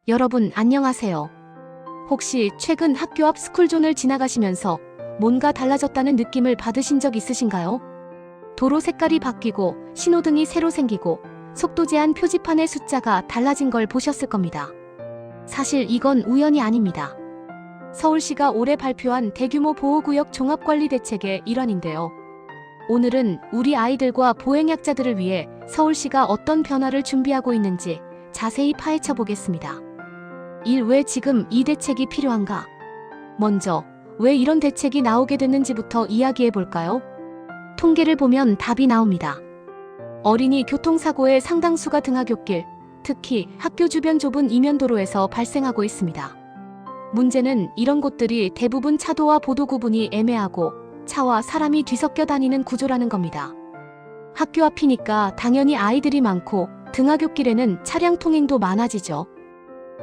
여러분 안녕하세요. 혹시 최근 학교 앞 스쿨존을 지나가시면서 뭔가 달라졌다는 느낌을 받으신 적 있으신가요? 도로 색깔이 바뀌고 신호등이 새로 생기고 속도 제한 표지판의 숫자가 달라진 걸 보셨을 겁니다. 사실 이건 우연이 아닙니다. 서울시가 올해 발표한 대규모 보호구역 종합관리 대책의 일환인데요. 오늘은 우리 아이들과 보행약자들을 위해 서울시가 어떤 변화를 준비하고 있는지 자세히 파헤쳐 보겠습니다. 왜 지금 이 대책이 필요한가? 먼저 왜 이런 대책이 나오게 됐는지부터 이야기해 볼까요? 통계를 보면 답이 나옵니다. 어린이 교통사고의 상당수가 등하굣길, 특히 학교 주변 좁은 이면도로에서 발생하고 있습니다. 문제는 이런 곳들이 대부분 차도와 보도 구분이 애매하고 차와 사람이 뒤섞여 다니는 구조라는 겁니다. 학교 앞이니까 당연히 아이들이 많고 등하굣길에는 차량 통행도 많아지죠.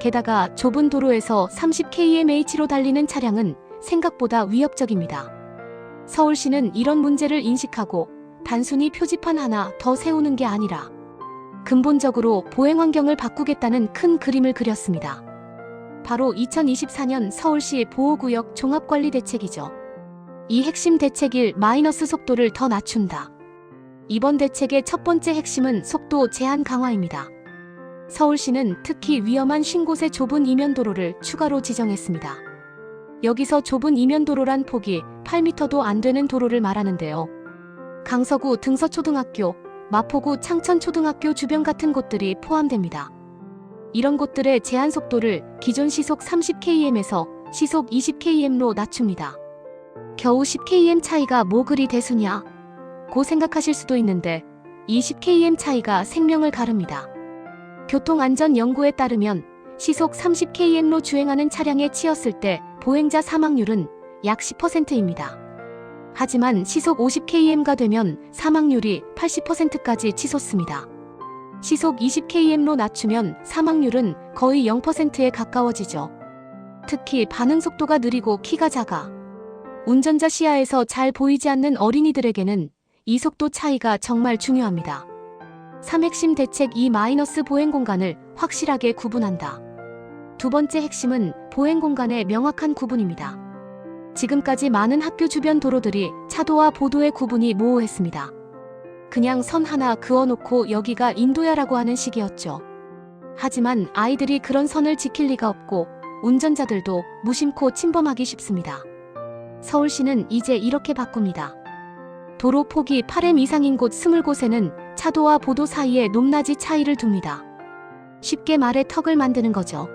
게다가 좁은 도로에서 30km/h로 달리는 차량은 생각보다 위협적입니다. 서울시는 이런 문제를 인식하고 단순히 표지판 하나 더 세우는 게 아니라 근본적으로 보행 환경을 바꾸겠다는 큰 그림을 그렸습니다. 바로 2024년 서울시 보호구역 종합관리대책이죠. 이 핵심 대책일 마이너스 속도를 더 낮춘다. 이번 대책의 첫 번째 핵심은 속도 제한 강화입니다. 서울시는 특히 위험한 50곳의 좁은 이면도로를 추가로 지정했습니다. 여기서 좁은 이면도로란 폭이 8m도 안 되는 도로를 말하는데요. 강서구 등서초등학교, 마포구 창천초등학교 주변 같은 곳들이 포함됩니다. 이런 곳들의 제한 속도를 기존 시속 30km에서 시속 20km로 낮춥니다. 겨우 10km 차이가 뭐 그리 대수냐? 고 생각하실 수도 있는데 20km 차이가 생명을 가릅니다. 교통안전연구에 따르면 시속 30km로 주행하는 차량에 치였을 때 보행자 사망률은 약 10%입니다. 하지만 시속 50km가 되면 사망률이 80%까지 치솟습니다. 시속 20km로 낮추면 사망률은 거의 0%에 가까워지죠. 특히 반응 속도가 느리고 키가 작아 운전자 시야에서 잘 보이지 않는 어린이들에게는 이 속도 차이가 정말 중요합니다. 3핵심 대책 마이너스 보행 공간을 확실하게 구분한다. 두 번째 핵심은 보행 공간의 명확한 구분입니다. 지금까지 많은 학교 주변 도로들이 차도와 보도의 구분이 모호했습니다. 그냥 선 하나 그어놓고 여기가 인도야라고 하는 식이었죠. 하지만 아이들이 그런 선을 지킬 리가 없고 운전자들도 무심코 침범하기 쉽습니다. 서울시는 이제 이렇게 바꿉니다. 도로 폭이 8m 이상인 곳 20곳에는 차도와 보도 사이에 높낮이 차이를 둡니다. 쉽게 말해 턱을 만드는 거죠.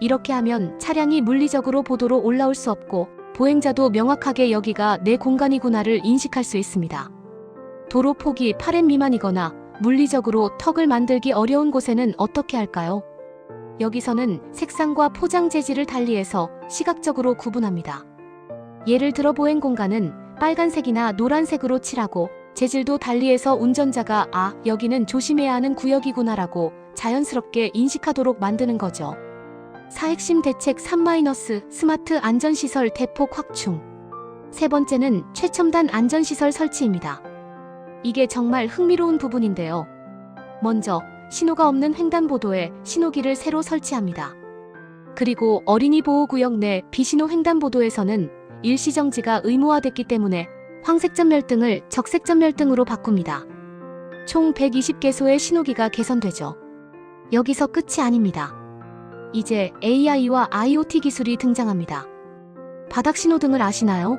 이렇게 하면 차량이 물리적으로 보도로 올라올 수 없고 보행자도 명확하게 여기가 내 공간이구나를 인식할 수 있습니다. 도로 폭이 8m 미만이거나 물리적으로 턱을 만들기 어려운 곳에는 어떻게 할까요? 여기서는 색상과 포장 재질을 달리해서 시각적으로 구분합니다. 예를 들어 보행 공간은 빨간색이나 노란색으로 칠하고 재질도 달리해서 운전자가 여기는 조심해야 하는 구역이구나라고 자연스럽게 인식하도록 만드는 거죠. 4핵심 대책 3 스마트 안전시설 대폭 확충. 세 번째는 최첨단 안전시설 설치입니다. 이게 정말 흥미로운 부분인데요. 먼저 신호가 없는 횡단보도에 신호기를 새로 설치합니다. 그리고 어린이 보호구역 내 비신호 횡단보도에서는 일시정지가 의무화됐기 때문에 황색 전멸등을 적색 전멸등으로 바꿉니다. 총 120개소의 신호기가 개선되죠. 여기서 끝이 아닙니다. 이제 AI와 IoT 기술이 등장합니다. 바닥 신호등을 아시나요?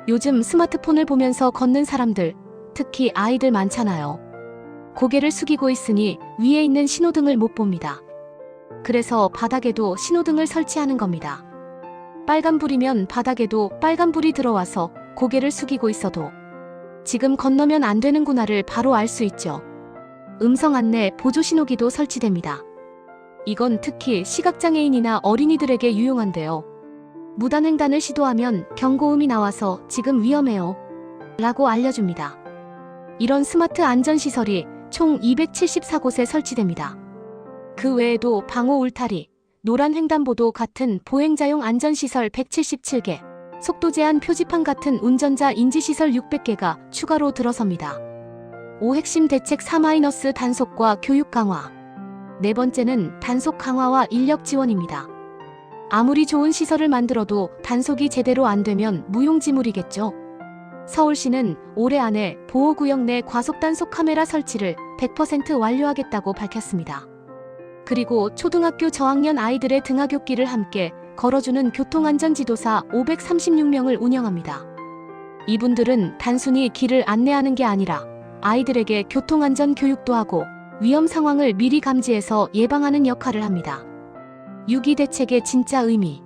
요즘 스마트폰을 보면서 걷는 사람들, 특히 아이들 많잖아요. 고개를 숙이고 있으니 위에 있는 신호등을 못 봅니다. 그래서 바닥에도 신호등을 설치하는 겁니다. 빨간불이면 바닥에도 빨간불이 들어와서 고개를 숙이고 있어도 지금 건너면 안 되는구나를 바로 알 수 있죠. 음성 안내 보조 신호기도 설치됩니다. 이건 특히 시각장애인이나 어린이들에게 유용한데요. 무단횡단을 시도하면 경고음이 나와서 지금 위험해요 라고 알려줍니다. 이런 스마트 안전시설이 총 274곳에 설치됩니다. 그 외에도 방호 울타리, 노란 횡단보도 같은 보행자용 안전시설 177개, 속도 제한 표지판 같은 운전자 인지시설 600개가 추가로 들어섭니다. 5핵심 대책 4 단속과 교육 강화. 네 번째는 단속 강화와 인력 지원입니다. 아무리 좋은 시설을 만들어도 단속이 제대로 안 되면 무용지물이겠죠. 서울시는 올해 안에 보호구역 내 과속단속 카메라 설치를 100% 완료하겠다고 밝혔습니다. 그리고 초등학교 저학년 아이들의 등하굣길을 함께 걸어주는 교통안전지도사 536명을 운영합니다. 이분들은 단순히 길을 안내하는 게 아니라 아이들에게 교통안전 교육도 하고 위험 상황을 미리 감지해서 예방하는 역할을 합니다. 6.2 대책의 진짜 의미.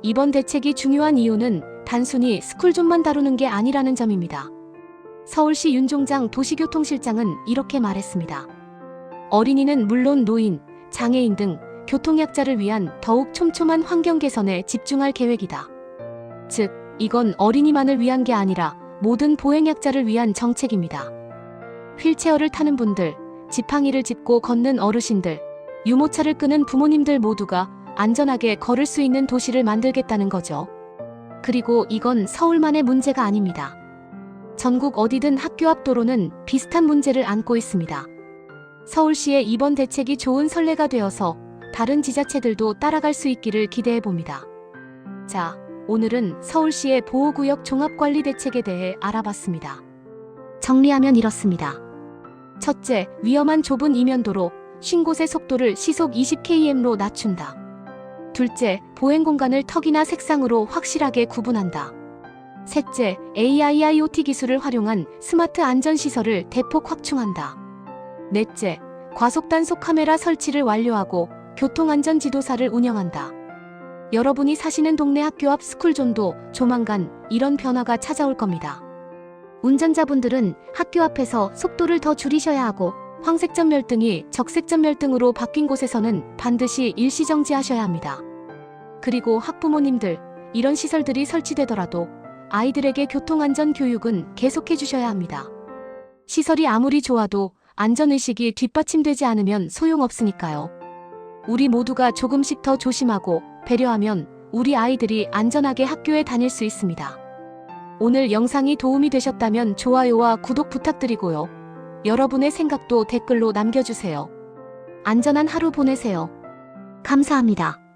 이번 대책이 중요한 이유는 단순히 스쿨존만 다루는 게 아니라는 점입니다. 서울시 윤종장 도시교통실장은 이렇게 말했습니다. 어린이는 물론 노인, 장애인 등 교통약자를 위한 더욱 촘촘한 환경 개선에 집중할 계획이다. 즉, 이건 어린이만을 위한 게 아니라 모든 보행약자를 위한 정책입니다. 휠체어를 타는 분들, 지팡이를 짚고 걷는 어르신들, 유모차를 끄는 부모님들 모두가 안전하게 걸을 수 있는 도시를 만들겠다는 거죠. 그리고 이건 서울만의 문제가 아닙니다. 전국 어디든 학교 앞 도로는 비슷한 문제를 안고 있습니다. 서울시의 이번 대책이 좋은 선례가 되어서 다른 지자체들도 따라갈 수 있기를 기대해 봅니다. 자, 오늘은 서울시의 보호구역 종합관리 대책에 대해 알아봤습니다. 정리하면 이렇습니다. 첫째, 위험한 좁은 이면도로, 쉰 곳의 속도를 시속 20km로 낮춘다. 둘째, 보행 공간을 턱이나 색상으로 확실하게 구분한다. 셋째, AIoT 기술을 활용한 스마트 안전시설을 대폭 확충한다. 넷째, 과속단속 카메라 설치를 완료하고 교통안전지도사를 운영한다. 여러분이 사시는 동네 학교 앞 스쿨존도 조만간 이런 변화가 찾아올 겁니다. 운전자분들은 학교 앞에서 속도를 더 줄이셔야 하고 황색 전멸등이 적색 전멸등으로 바뀐 곳에서는 반드시 일시정지하셔야 합니다. 그리고 학부모님들, 이런 시설들이 설치되더라도 아이들에게 교통안전 교육은 계속해 주셔야 합니다. 시설이 아무리 좋아도 안전의식이 뒷받침되지 않으면 소용없으니까요. 우리 모두가 조금씩 더 조심하고 배려하면 우리 아이들이 안전하게 학교에 다닐 수 있습니다. 오늘 영상이 도움이 되셨다면 좋아요와 구독 부탁드리고요. 여러분의 생각도 댓글로 남겨주세요. 안전한 하루 보내세요. 감사합니다.